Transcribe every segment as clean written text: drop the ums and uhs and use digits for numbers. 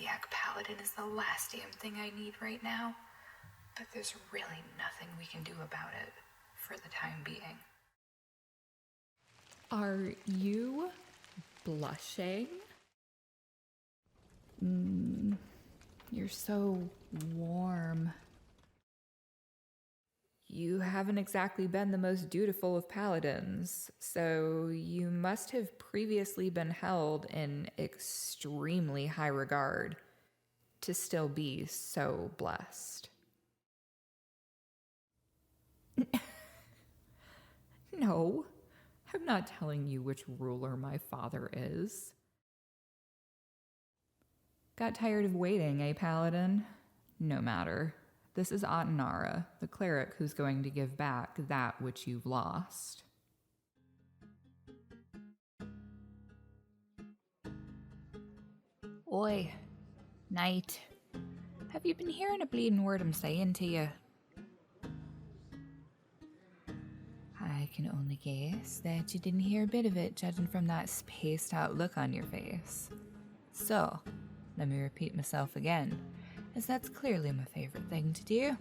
Kessiah Paladin is the last damn thing I need right now, but there's really nothing we can do about it for the time being. Are you blushing? You're so warm. You haven't exactly been the most dutiful of paladins, so you must have previously been held in extremely high regard to still be so blessed. No, I'm not telling you which ruler my father is. Got tired of waiting, eh, Paladin? No matter. This is Atenara, the cleric who's going to give back that which you've lost. Oi, Knight. Have you been hearing a bleeding word I'm saying to you? I can only guess that you didn't hear a bit of it, judging from that spaced out look on your face. So, let me repeat myself again, as that's clearly my favorite thing to do.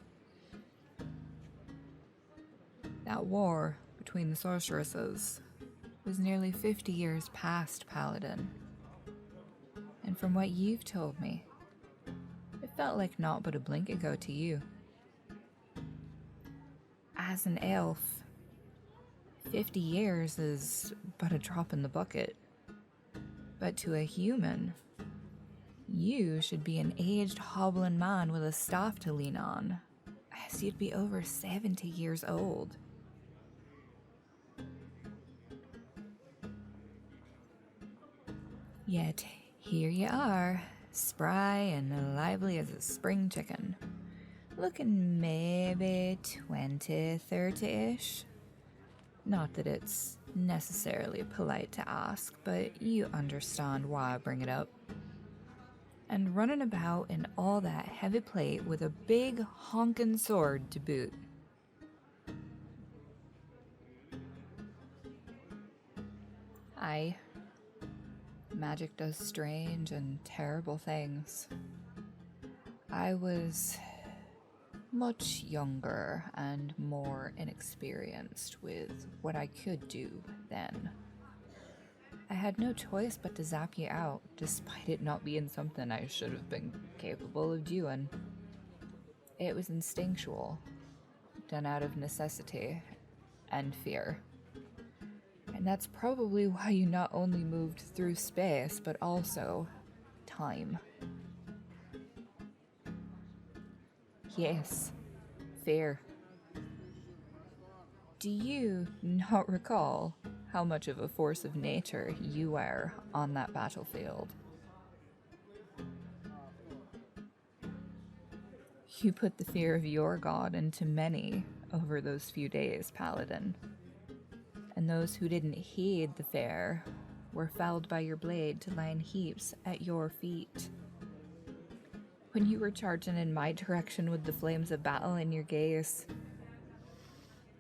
That war between the sorceresses was nearly 50 years past, Paladin. And from what you've told me, it felt like naught but a blink ago to you. As an elf, 50 years is but a drop in the bucket. But to a human, you should be an aged hobbling man with a staff to lean on, as you'd be over 70 years old. Yet, here you are, spry and lively as a spring chicken, looking maybe 20, 30-ish. Not that it's necessarily polite to ask, but you understand why I bring it up. And running about in all that heavy plate with a big honkin' sword to boot. Aye, magic does strange and terrible things. I was much younger and more inexperienced with what I could do then. I had no choice but to zap you out, despite it not being something I should have been capable of doing. It was instinctual, done out of necessity and fear. And that's probably why you not only moved through space, but also time. Yes, fear. Do you not recall how much of a force of nature you were on that battlefield? You put the fear of your god into many over those few days, Paladin. And those who didn't heed the fear were felled by your blade to lie in heaps at your feet. When you were charging in my direction with the flames of battle in your gaze,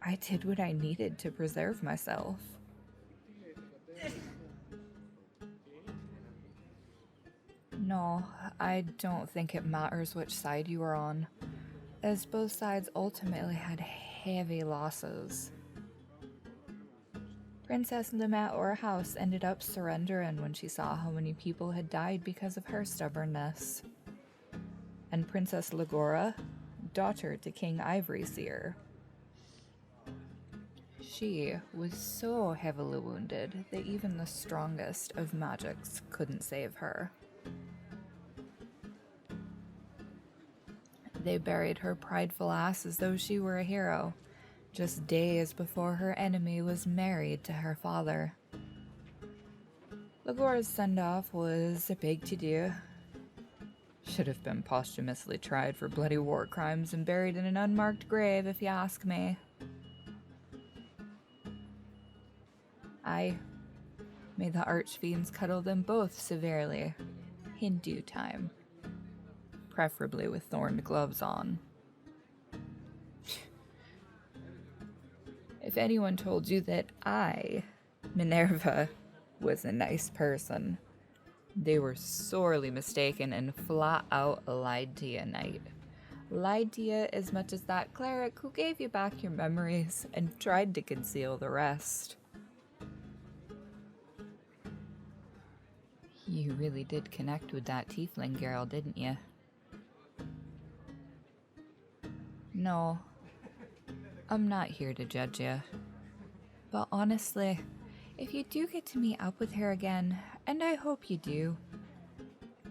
I did what I needed to preserve myself. No, I don't think it matters which side you were on, as both sides ultimately had heavy losses. Princess 𝚤𝚘𝚢𝚐 ended up surrendering when she saw how many people had died because of her stubbornness. And Princess 𝚤𝚤𝚤𝚢, daughter to King 𝚤𝚊𝚛𝚎𝚢, she was so heavily wounded that even the strongest of magics couldn't save her. They buried her prideful ass as though she were a hero, just days before her enemy was married to her father. 𝚤𝚤𝚢's send-off was a big to-do. Should have been posthumously tried for bloody war crimes and buried in an unmarked grave, if you ask me. May the archfiends cuddle them both severely, in due time, preferably with thorned gloves on. If anyone told you that I, Minerva, was a nice person, They were sorely mistaken and flat out lied to you, knight. Lied to you as much as that cleric who gave you back your memories and tried to conceal the rest. You really did connect with that tiefling girl, didn't you? No, I'm not here to judge you. But honestly, if you do get to meet up with her again, and I hope you do,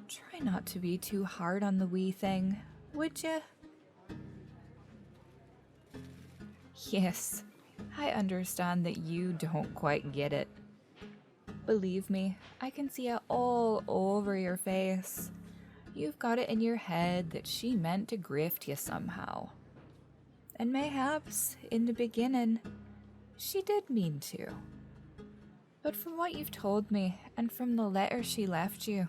try not to be too hard on the wee thing, would you? Yes, I understand that you don't quite get it. Believe me, I can see it all over your face. You've got it in your head that she meant to grift you somehow. And mayhaps, in the beginning, she did mean to. But from what you've told me, and from the letter she left you,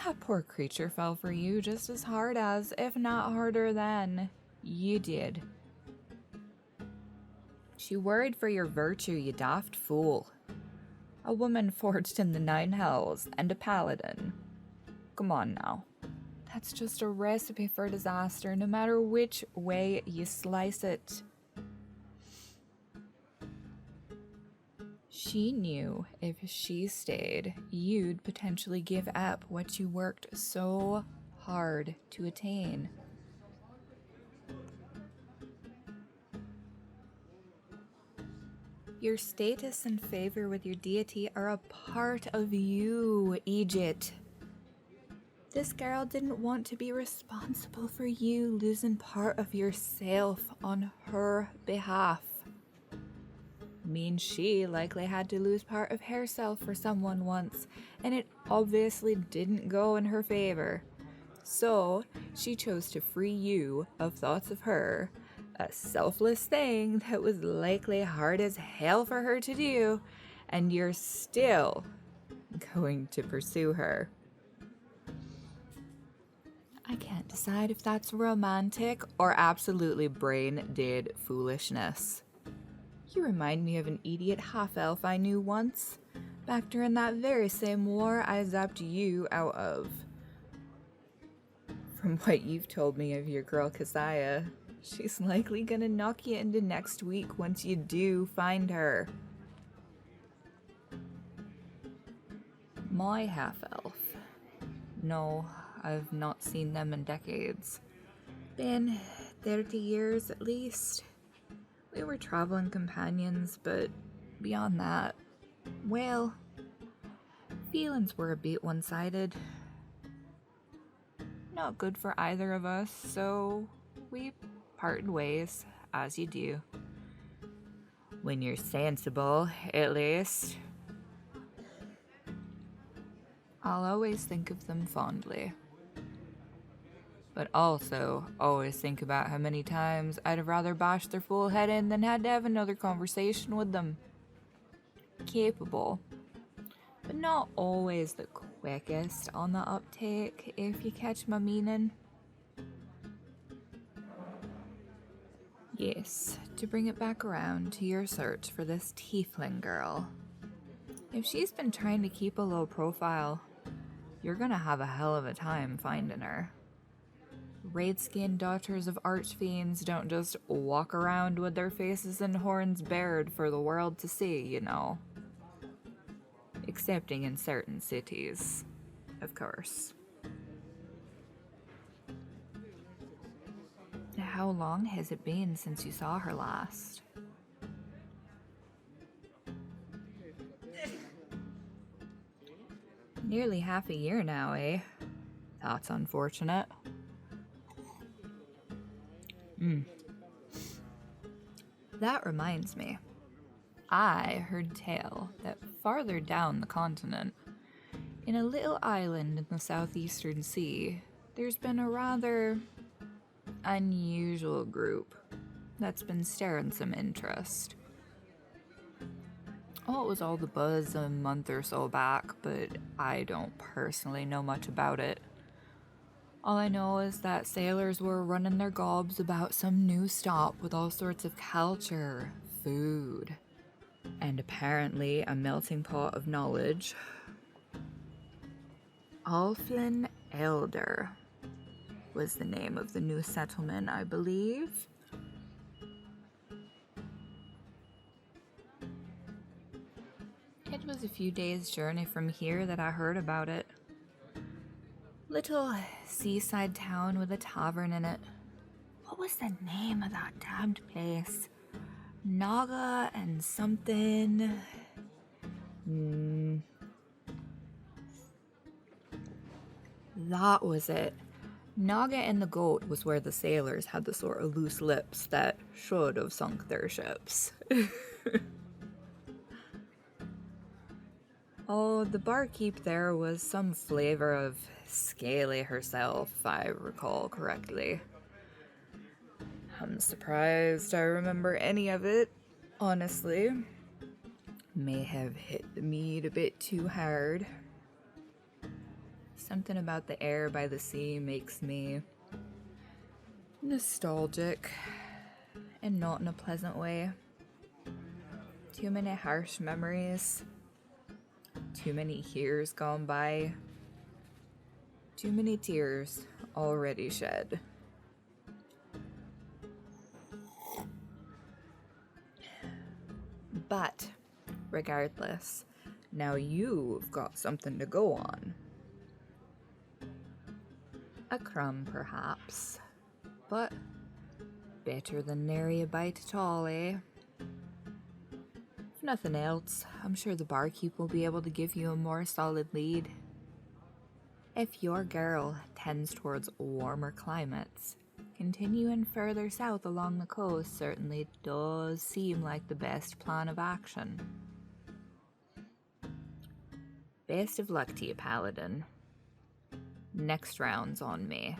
that poor creature fell for you just as hard as, if not harder than, you did. She worried for your virtue, you daft fool. A woman forged in the 9 hells, and a paladin. Come on now. That's just a recipe for disaster, no matter which way you slice it. She knew if she stayed, you'd potentially give up what you worked so hard to attain. Your status and favor with your deity are a part of you, 𝐂𝐥𝐢𝐜𝐤. This girl didn't want to be responsible for you losing part of yourself on her behalf. Means she likely had to lose part of herself for someone once, and it obviously didn't go in her favor. So she chose to free you of thoughts of her, a selfless thing that was likely hard as hell for her to do, and you're still going to pursue her. I can't decide if that's romantic or absolutely brain-dead foolishness. You remind me of an idiot half-elf I knew once, back during that very same war I zapped you out of. From what you've told me of your girl Kessiah, she's likely gonna knock you into next week once you do find her. My half-elf? No, I've not seen them in decades. Been 30 years at least. We were traveling companions, but beyond that, well, feelings were a bit one-sided. Not good for either of us, so we parted ways, as you do. When you're sensible, at least. I'll always think of them fondly. But also always think about how many times I'd have rather bashed their full head in than had to have another conversation with them. Capable, but not always the quickest on the uptake, if you catch my meaning. Yes, to bring it back around to your search for this tiefling girl. If she's been trying to keep a low profile, you're gonna have a hell of a time finding her. Red-skinned daughters of archfiends don't just walk around with their faces and horns bared for the world to see, you know. Excepting in certain cities, of course. How long has it been since you saw her last? Nearly half a year now, eh? That's unfortunate. That reminds me. I heard tell that farther down the continent, in a little island in the southeastern sea, there's been a rather unusual group that's been stirring some interest. Oh, it was all the buzz a month or so back, but I don't personally know much about it. All I know is that sailors were running their gobs about some new stop with all sorts of culture, food, and apparently a melting pot of knowledge. Alflin Elder was the name of the new settlement, I believe. It was a few days' journey from here that I heard about it. Little seaside town with a tavern in it. What was the name of that damned place? Naga and something. That was it. Naga and the Goat was where the sailors had the sort of loose lips that should have sunk their ships. Oh, the barkeep there was some flavor of Scaly herself, if I recall correctly. I'm surprised I remember any of it, honestly. May have hit the mead a bit too hard. Something about the air by the sea makes me nostalgic, and not in a pleasant way. Too many harsh memories. Too many years gone by. Too many tears already shed. But, regardless, now you've got something to go on. A crumb, perhaps, but better than nary a bite at all, eh? If nothing else, I'm sure the barkeep will be able to give you a more solid lead. If your girl tends towards warmer climates, continuing further south along the coast certainly does seem like the best plan of action. Best of luck to you, Paladin. Next round's on me.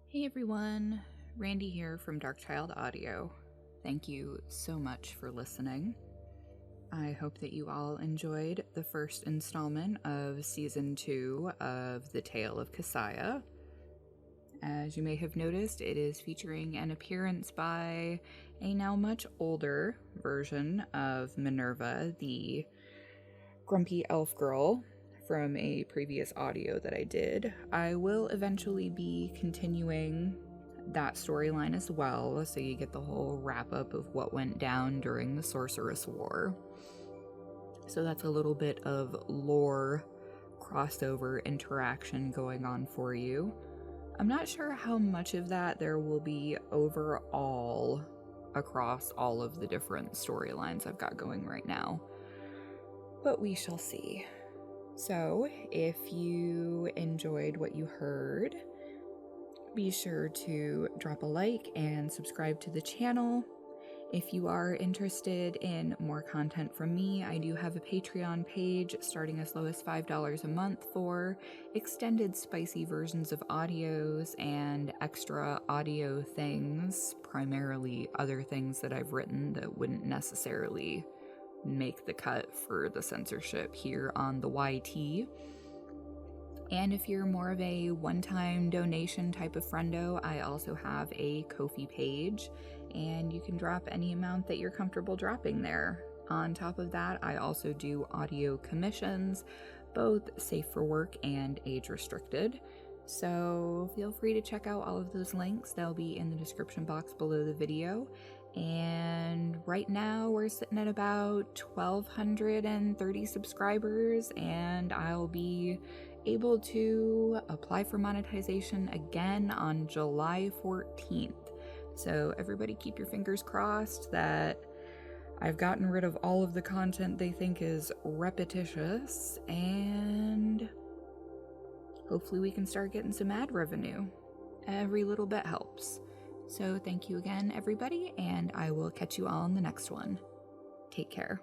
Hey everyone, Randy here from Darkchild Audio. Thank you so much for listening. I hope that you all enjoyed the first installment of Season 2 of The Tale of Kessiah. As you may have noticed, it is featuring an appearance by a now much older version of Minerva, the grumpy elf girl from a previous audio that I did. I will eventually be continuing that storyline as well, so you get the whole wrap-up of what went down during the Sorceress War. So that's a little bit of lore crossover interaction going on for you. I'm not sure how much of that there will be overall across all of the different storylines I've got going right now, but we shall see. So, if you enjoyed what you heard, be sure to drop a like and subscribe to the channel. If you are interested in more content from me, I do have a Patreon page starting as low as $5 a month for extended spicy versions of audios and extra audio things, primarily other things that I've written that wouldn't necessarily make the cut for the censorship here on the YT. And if you're more of a one-time donation type of friendo, I also have a Ko-fi page, and you can drop any amount that you're comfortable dropping there. On top of that, I also do audio commissions, both safe for work and age restricted. So feel free to check out all of those links. They'll be in the description box below the video. And right now we're sitting at about 1,230 subscribers, and I'll be able to apply for monetization again on July 14th. So everybody keep your fingers crossed that I've gotten rid of all of the content they think is repetitious, and hopefully we can start getting some ad revenue. Every little bit helps. So thank you again, everybody, and I will catch you all in the next one. Take care.